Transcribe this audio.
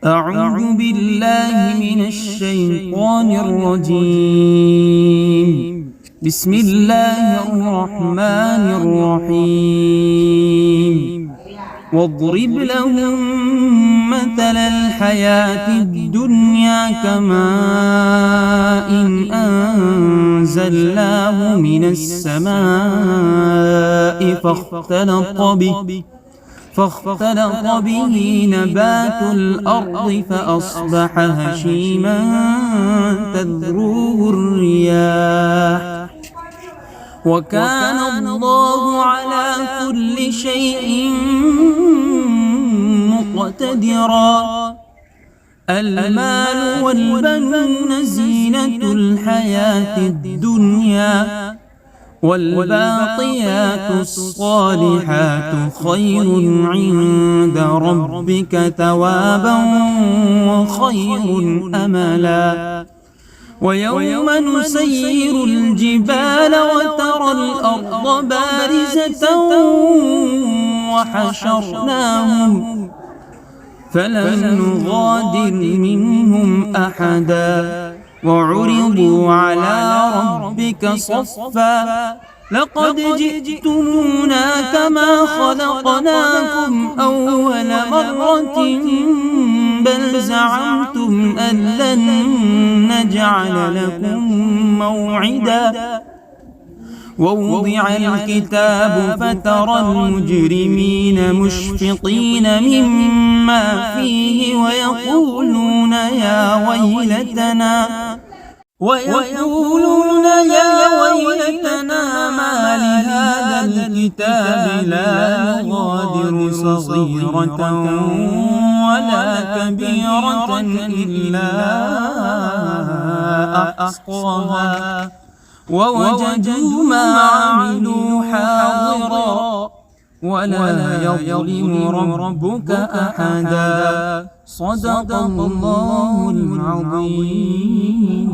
أعوذ بالله من الشيطان الرجيم. بسم الله الرحمن الرحيم. واضرب لهم مثل الحياة الدنيا كماء أنزلناه من السماء فاختلط به نبات الأرض فأصبح هشيما تذروه الرياح وكان الله على كل شيء مقتدرا. المال والبنون زينة الحياة الدنيا والباقيات الصالحات خير عند ربك ثوابا وخير أملا. ويوم نسير الجبال وترى الأرض بارزة وحشرناهم فلم نغادر منهم أحدا وعرضوا على ربك صفا لقد جئتمونا كما خلقناكم أول مرة بل زعمتم أن لن نجعل لكم موعدا. ووضع الكتاب فترى المجرمين مشفقين مما فيه ويقولون يا ويلتنا ما لهذا الكتاب لا يغادر صغيرة ولا كبيرة إلا أحصاها ووجدوا ما عملوا حاضرا ولا يظلم ربك أحدا. صدق الله العظيم.